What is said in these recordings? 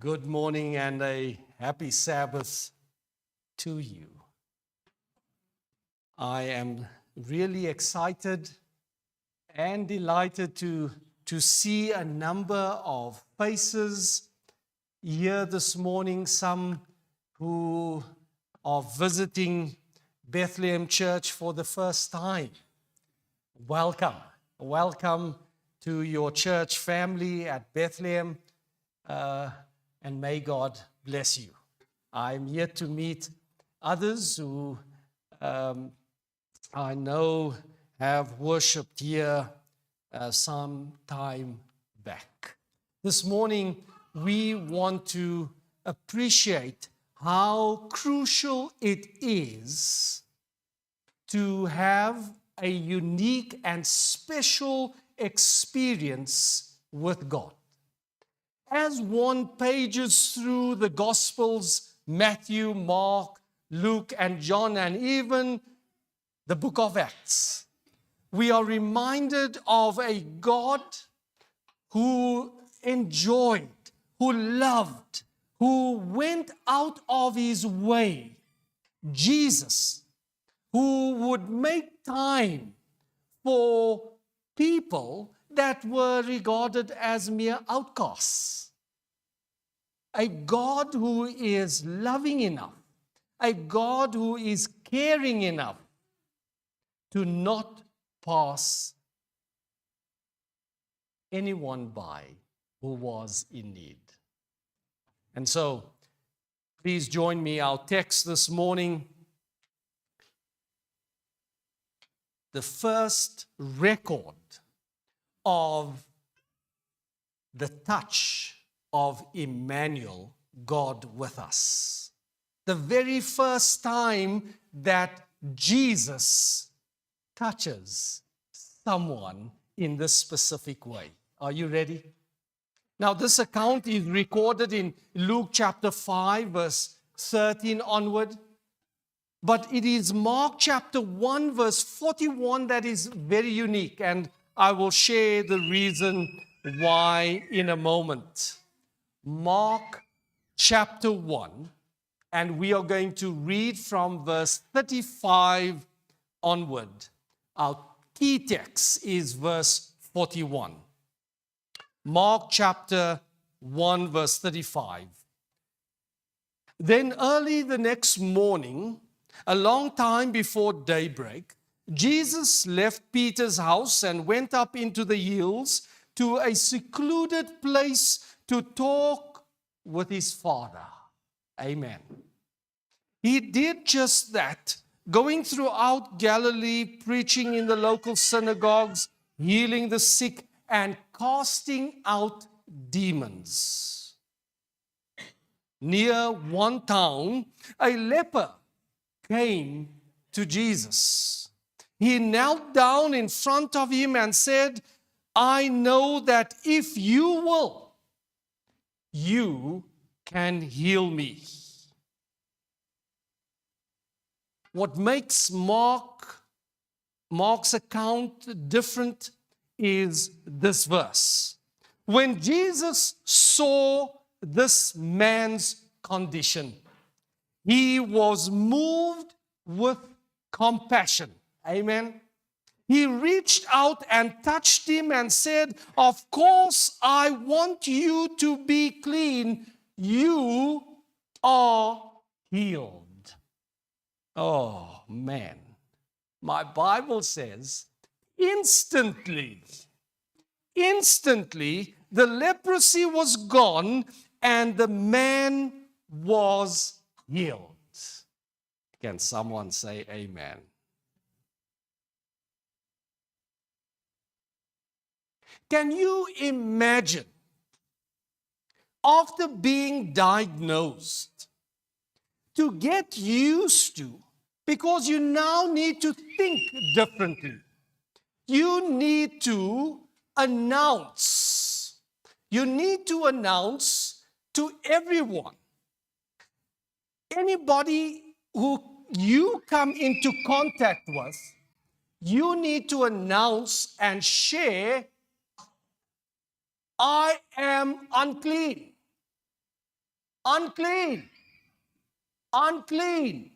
Good morning and a happy Sabbath to you. I am really excited and delighted to see a number of faces here this morning, some who are visiting Bethlehem Church for the first time. Welcome. Welcome to your church family at Bethlehem. And may God bless you. I'm yet to meet others who I know have worshipped here some time back. This morning, we want to appreciate how crucial it is to have a unique and special experience with God. As one pages through the Gospels, Matthew, Mark, Luke, and John, and even the book of Acts, we are reminded of a God who enjoyed, who loved, who went out of his way. Jesus, who would make time for people that were regarded as mere outcasts. A God who is loving enough, a God who is caring enough to not pass anyone by who was in need. And so, please join me. Our text this morning, the first record of the touch of Emmanuel, God with us. The very first time that Jesus touches someone in this specific way. Are you ready? Now, this account is recorded in Luke chapter 5, verse 13 onward. But it is Mark chapter 1, verse 41 that is very unique. And I will share the reason why in a moment. Mark chapter 1, and we are going to read from verse 35 onward. Our key text is verse 41. Mark chapter 1, verse 35. Then early the next morning, a long time before daybreak, Jesus left Peter's house and went up into the hills to a secluded place to talk with his Father. Amen. He did just that, going throughout Galilee, preaching in the local synagogues, healing the sick, and casting out demons. Near one town, a leper came to Jesus. He knelt down in front of him and said, I know that if you will, you can heal me. What makes Mark's account different is this verse. When Jesus saw this man's condition, he was moved with compassion. Amen. He reached out and touched him and said, of course, I want you to be clean. You are healed. Oh, man. My Bible says, instantly, the leprosy was gone and the man was healed. Can someone say amen? Can you imagine, after being diagnosed, to get used to, because you now need to think differently. You need to announce. You need to announce to everyone. Anybody who you come into contact with, you need to announce and share, I am unclean. unclean, unclean.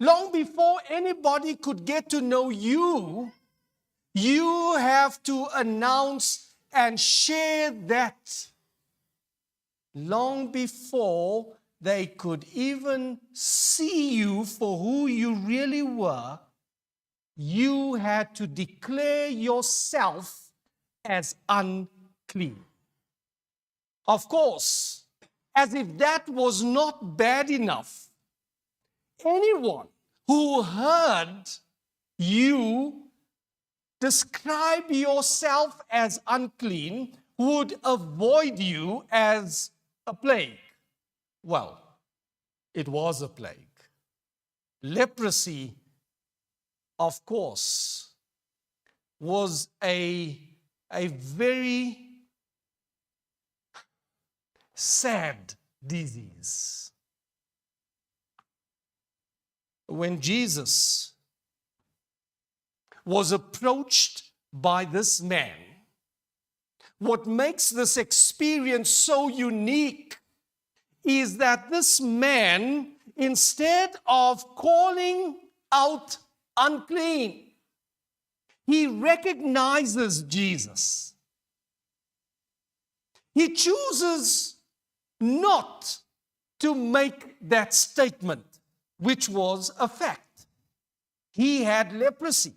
Long before anybody could get to know you, you have to announce and share that. Long before they could even see you for who you really were, you had to declare yourself as unclean. Of course, as if that was not bad enough, anyone who heard you describe yourself as unclean would avoid you as a plague. Well, it was a plague. Leprosy, of course, was a very sad disease. When Jesus was approached by this man, what makes this experience so unique is that this man, instead of calling out unclean, he recognizes Jesus. He chooses not to make that statement, which was a fact. He had leprosy.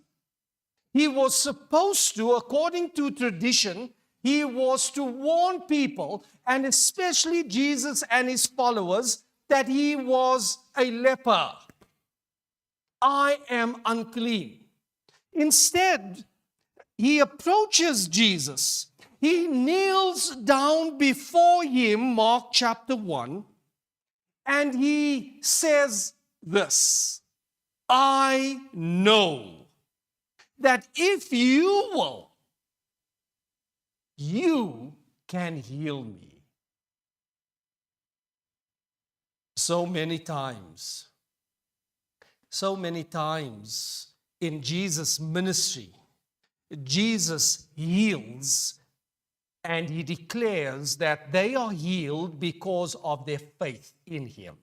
He was supposed to, according to tradition, he was to warn people, and especially Jesus and his followers, that he was a leper. I am unclean. Instead, he approaches Jesus. He kneels down before him, Mark chapter 1, and he says this, I know that if you will, you can heal me. So many times in Jesus' ministry, Jesus heals and he declares that they are healed because of their faith in him.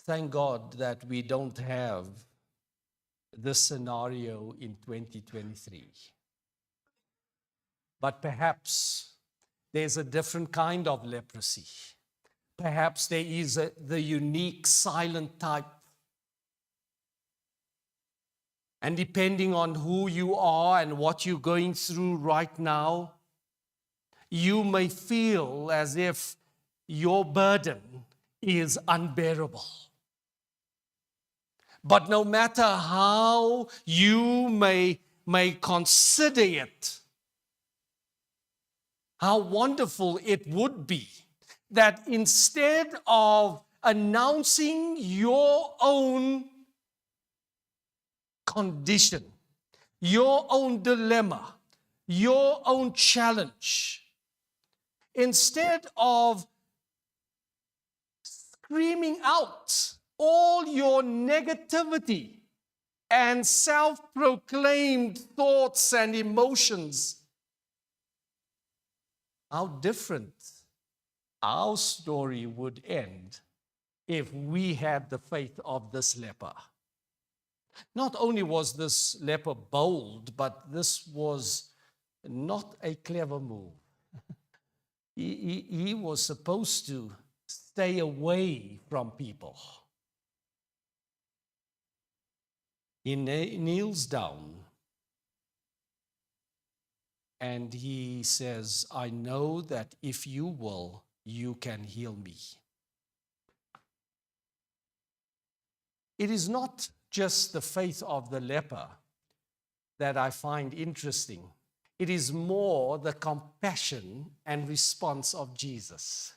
Thank God that we don't have this scenario in 2023. But perhaps there's a different kind of leprosy. Perhaps there is the unique silent type. And depending on who you are and what you're going through right now, you may feel as if your burden is unbearable. But no matter how you may consider it, how wonderful it would be that instead of announcing your own condition, your own dilemma, your own challenge, instead of screaming out all your negativity and self-proclaimed thoughts and emotions, how different our story would end if we had the faith of this leper. Not only was this leper bold, but this was not a clever move. He was supposed to stay away from people. He kneels down and he says, I know that if you will, you can heal me. It is not just the faith of the leper that I find interesting. It is more the compassion and response of Jesus.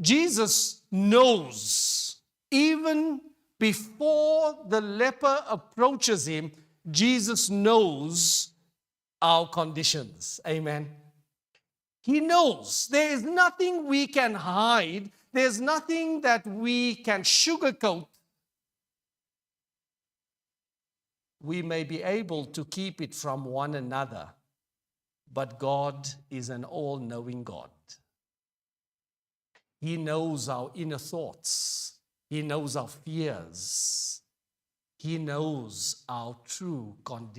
Jesus knows, even before the leper approaches him, Jesus knows our conditions. Amen. He knows. There is nothing we can hide. There's nothing that we can sugarcoat. we may be able to keep it from one another, but God is an all-knowing God. He knows our inner thoughts. He knows our fears. He knows our true condition.